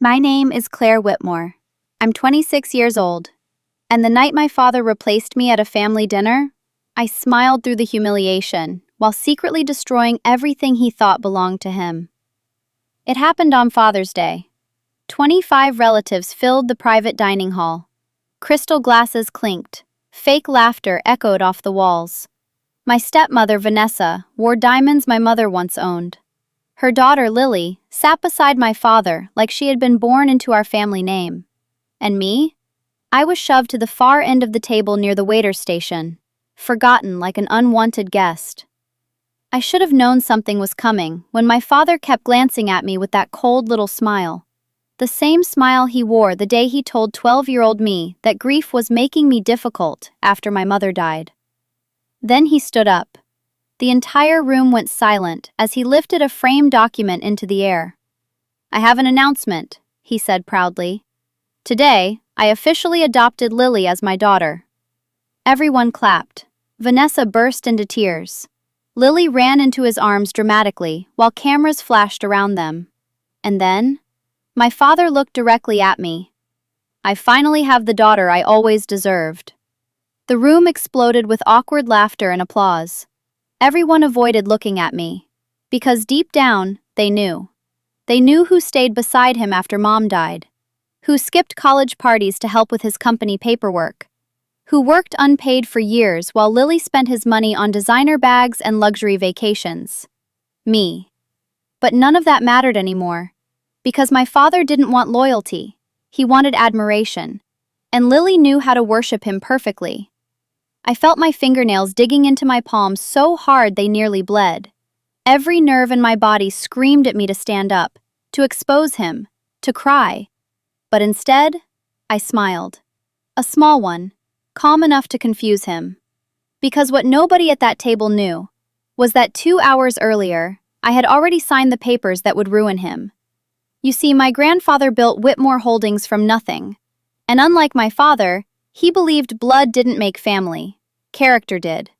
My name is Claire Whitmore. I'm 26 years old. And the night my father replaced me at a family dinner, I smiled through the humiliation while secretly destroying everything he thought belonged to him. It happened on Father's Day. 25 relatives filled the private dining hall. Crystal glasses clinked. Fake laughter echoed off the walls. My stepmother, Vanessa, wore diamonds my mother once owned. Her daughter, Lily, sat beside my father like she had been born into our family name. And me? I was shoved to the far end of the table near the waiter's station, forgotten like an unwanted guest. I should have known something was coming when my father kept glancing at me with that cold little smile. The same smile he wore the day he told 12-year-old me that grief was making me difficult after my mother died. Then he stood up. The entire room went silent as he lifted a framed document into the air. "I have an announcement," he said proudly. "Today, I officially adopted Lily as my daughter." Everyone clapped. Vanessa burst into tears. Lily ran into his arms dramatically while cameras flashed around them. And then, my father looked directly at me. "I finally have the daughter I always deserved." The room exploded with awkward laughter and applause. Everyone avoided looking at me, because deep down, they knew. They knew who stayed beside him after Mom died, who skipped college parties to help with his company paperwork, who worked unpaid for years while Lily spent his money on designer bags and luxury vacations. Me. But none of that mattered anymore, because my father didn't want loyalty, he wanted admiration, and Lily knew how to worship him perfectly. I felt my fingernails digging into my palms so hard they nearly bled. Every nerve in my body screamed at me to stand up, to expose him, to cry. But instead, I smiled. A small one, calm enough to confuse him. Because what nobody at that table knew was that 2 hours earlier, I had already signed the papers that would ruin him. You see, my grandfather built Whitmore Holdings from nothing. And unlike my father, he believed blood didn't make family. Character did.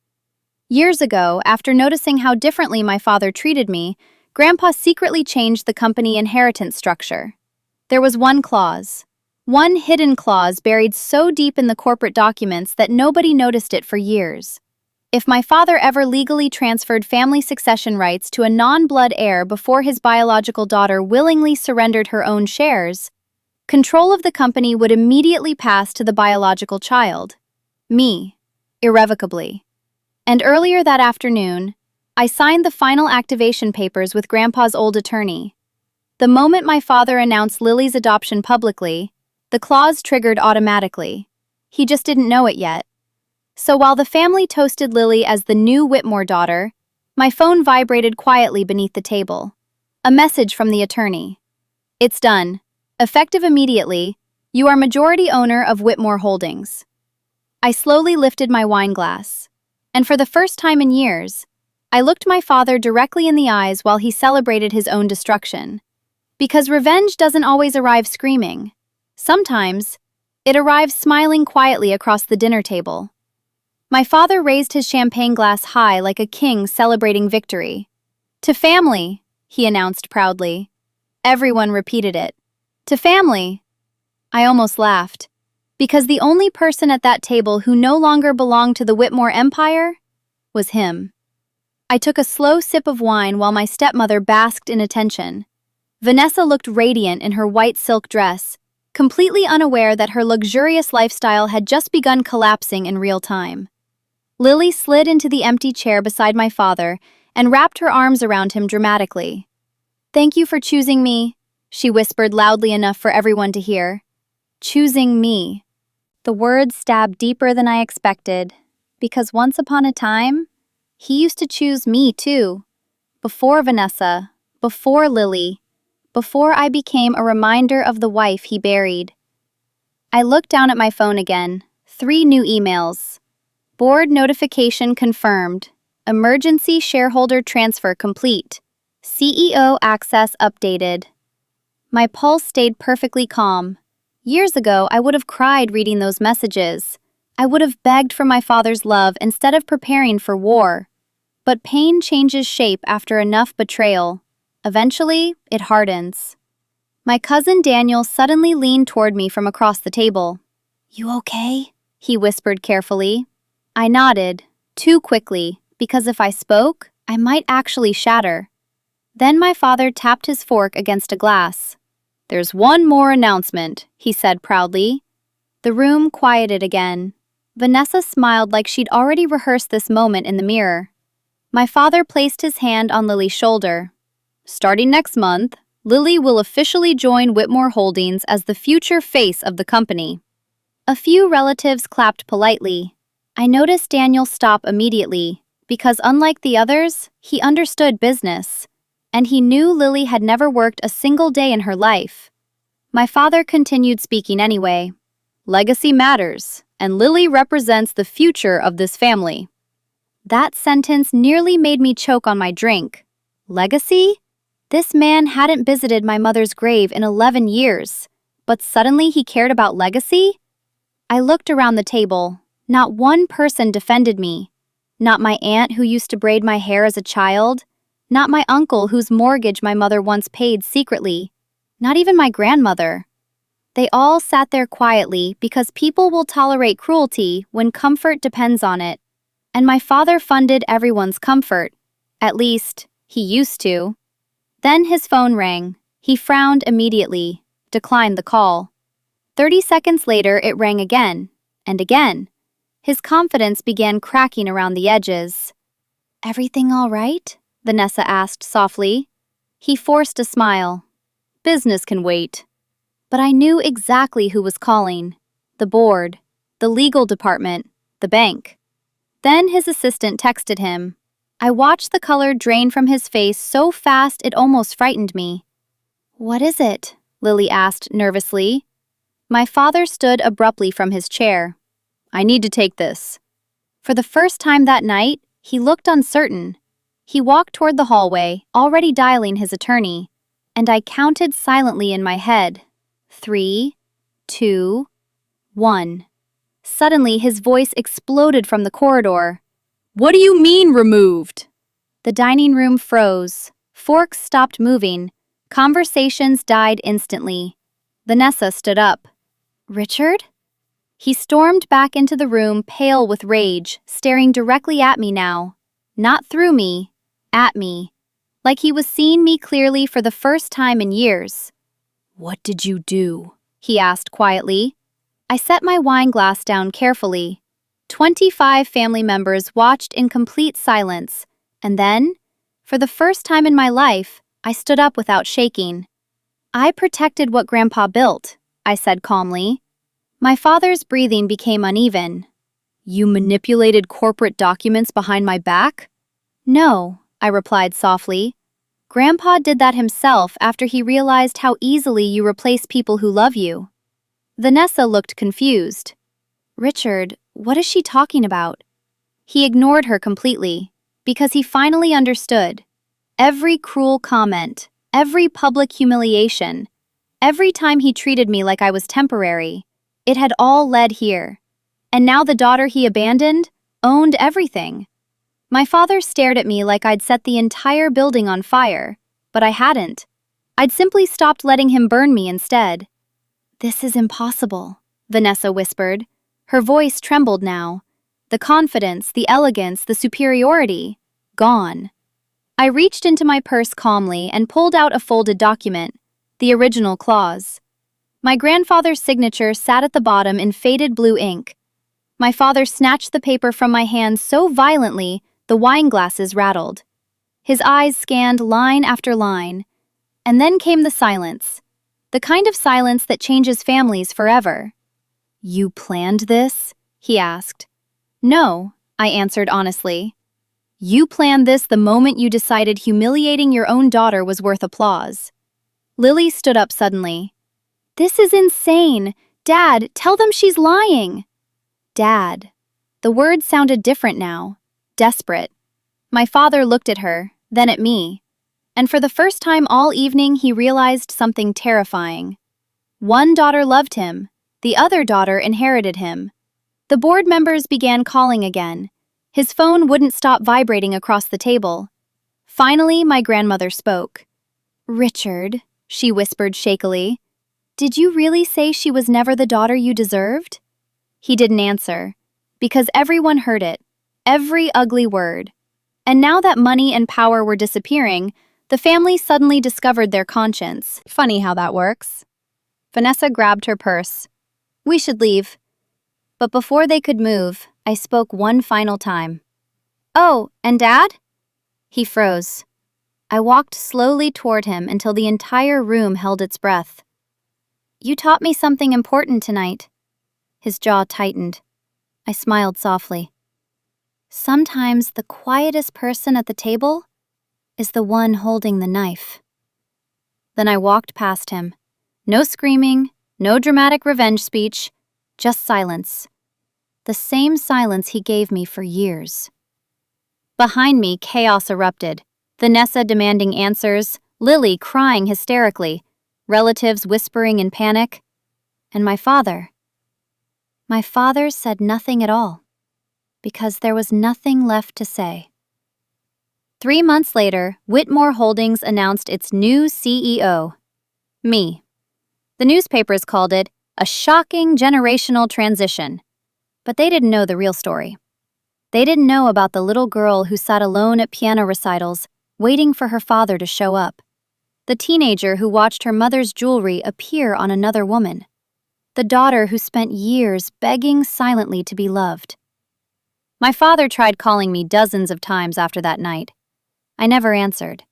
Years ago, after noticing how differently my father treated me, Grandpa secretly changed the company inheritance structure. There was one clause. One hidden clause buried so deep in the corporate documents that nobody noticed it for years. If my father ever legally transferred family succession rights to a non-blood heir before his biological daughter willingly surrendered her own shares, control of the company would immediately pass to the biological child. Me. Irrevocably. And earlier that afternoon, I signed the final activation papers with Grandpa's old attorney. The moment my father announced Lily's adoption publicly, the clause triggered automatically. He just didn't know it yet. So while the family toasted Lily as the new Whitmore daughter, my phone vibrated quietly beneath the table. A message from the attorney. "It's done. Effective immediately, you are majority owner of Whitmore Holdings." I slowly lifted my wine glass, and for the first time in years, I looked my father directly in the eyes while he celebrated his own destruction. Because revenge doesn't always arrive screaming. Sometimes, it arrives smiling quietly across the dinner table. My father raised his champagne glass high like a king celebrating victory. "To family," he announced proudly. Everyone repeated it. "To family." I almost laughed. Because the only person at that table who no longer belonged to the Whitmore empire was him. I took a slow sip of wine while my stepmother basked in attention. Vanessa looked radiant in her white silk dress, completely unaware that her luxurious lifestyle had just begun collapsing in real time. Lily slid into the empty chair beside my father and wrapped her arms around him dramatically. "Thank you for choosing me," she whispered loudly enough for everyone to hear. "Choosing me." The words stabbed deeper than I expected, because once upon a time, he used to choose me too. Before Vanessa, before Lily, before I became a reminder of the wife he buried. I looked down at my phone again. 3 new emails. Board notification confirmed. Emergency shareholder transfer complete. CEO access updated. My pulse stayed perfectly calm. Years ago, I would have cried reading those messages. I would have begged for my father's love instead of preparing for war. But pain changes shape after enough betrayal. Eventually, it hardens. My cousin Daniel suddenly leaned toward me from across the table. "You okay?" he whispered carefully. I nodded, too quickly, because if I spoke, I might actually shatter. Then my father tapped his fork against a glass. "There's one more announcement," he said proudly. The room quieted again. Vanessa smiled like she'd already rehearsed this moment in the mirror. My father placed his hand on Lily's shoulder. "Starting next month, Lily will officially join Whitmore Holdings as the future face of the company." A few relatives clapped politely. I noticed Daniel stop immediately, because unlike the others, he understood business. And he knew Lily had never worked a single day in her life. My father continued speaking anyway. "Legacy matters, and Lily represents the future of this family." That sentence nearly made me choke on my drink. Legacy? This man hadn't visited my mother's grave in 11 years, but suddenly he cared about legacy? I looked around the table. Not one person defended me. Not my aunt who used to braid my hair as a child. Not my uncle whose mortgage my mother once paid secretly. Not even my grandmother. They all sat there quietly because people will tolerate cruelty when comfort depends on it. And my father funded everyone's comfort. At least, he used to. Then his phone rang. He frowned immediately, declined the call. 30 seconds later, it rang again, and again. His confidence began cracking around the edges. "Everything all right?" Vanessa asked softly. He forced a smile. "Business can wait." But I knew exactly who was calling. The board, the legal department, the bank. Then his assistant texted him. I watched the color drain from his face so fast it almost frightened me. "What is it?" Lily asked nervously. My father stood abruptly from his chair. "I need to take this." For the first time that night, he looked uncertain. He walked toward the hallway, already dialing his attorney, and I counted silently in my head. 3, 2, 1. Suddenly, his voice exploded from the corridor. "What do you mean removed?" The dining room froze. Forks stopped moving. Conversations died instantly. Vanessa stood up. "Richard?" He stormed back into the room, pale with rage, staring directly at me now. Not through me, at me. Like he was seeing me clearly for the first time in years. "What did you do?" he asked quietly. I set my wine glass down carefully. 25 family members watched in complete silence, and then, for the first time in my life, I stood up without shaking. "I protected what Grandpa built," I said calmly. My father's breathing became uneven. "You manipulated corporate documents behind my back?" "No," I replied softly. "Grandpa did that himself after he realized how easily you replace people who love you." Vanessa looked confused. "Richard, what is she talking about?" He ignored her completely, because he finally understood. Every cruel comment, every public humiliation, every time he treated me like I was temporary, it had all led here. And now the daughter he abandoned owned everything. My father stared at me like I'd set the entire building on fire, but I hadn't. I'd simply stopped letting him burn me instead. "This is impossible," Vanessa whispered. Her voice trembled now. The confidence, the elegance, the superiority, gone. I reached into my purse calmly and pulled out a folded document, the original clause. My grandfather's signature sat at the bottom in faded blue ink. My father snatched the paper from my hand so violently the wine glasses rattled. His eyes scanned line after line. And then came the silence. The kind of silence that changes families forever. "You planned this?" he asked. "No," I answered honestly. "You planned this the moment you decided humiliating your own daughter was worth applause." Lily stood up suddenly. "This is insane! Dad, tell them she's lying!" "Dad." The words sounded different now. Desperate. My father looked at her, then at me. And for the first time all evening he realized something terrifying. One daughter loved him. The other daughter inherited him. The board members began calling again. His phone wouldn't stop vibrating across the table. Finally, my grandmother spoke. "Richard," she whispered shakily. "Did you really say she was never the daughter you deserved?" He didn't answer, because everyone heard it, every ugly word. And now that money and power were disappearing, the family suddenly discovered their conscience. Funny how that works. Vanessa grabbed her purse. "We should leave." But before they could move, I spoke one final time. "Oh, and Dad?" He froze. I walked slowly toward him until the entire room held its breath. "You taught me something important tonight." His jaw tightened. I smiled softly. Sometimes the quietest person at the table is the one holding the knife. Then I walked past him. No screaming, no dramatic revenge speech, just silence. The same silence he gave me for years. Behind me, chaos erupted. Vanessa demanding answers, Lily crying hysterically, relatives whispering in panic, and my father. My father said nothing at all, because there was nothing left to say. 3 months later, Whitmore Holdings announced its new CEO. Me. The newspapers called it a shocking generational transition. But they didn't know the real story. They didn't know about the little girl who sat alone at piano recitals, waiting for her father to show up. The teenager who watched her mother's jewelry appear on another woman. The daughter who spent years begging silently to be loved. My father tried calling me dozens of times after that night. I never answered.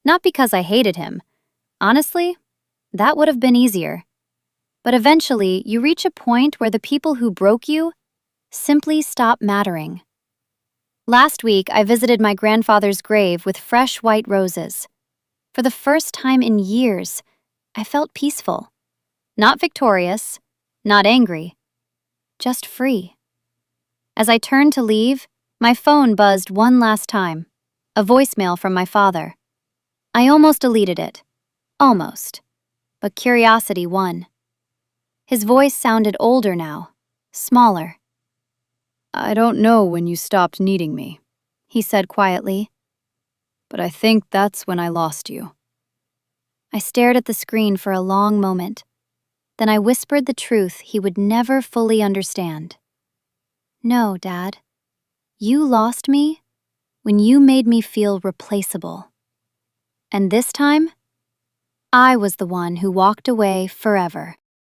Not because I hated him. Honestly, that would have been easier. But eventually, you reach a point where the people who broke you simply stop mattering. Last week, I visited my grandfather's grave with fresh white roses. For the first time in years, I felt peaceful. Not victorious, not angry, just free. As I turned to leave, my phone buzzed one last time, a voicemail from my father. I almost deleted it. Almost. But curiosity won. His voice sounded older now, smaller. "I don't know when you stopped needing me," he said quietly. "But I think that's when I lost you." I stared at the screen for a long moment. Then I whispered the truth he would never fully understand. "No, Dad. You lost me when you made me feel replaceable. And this time, I was the one who walked away forever."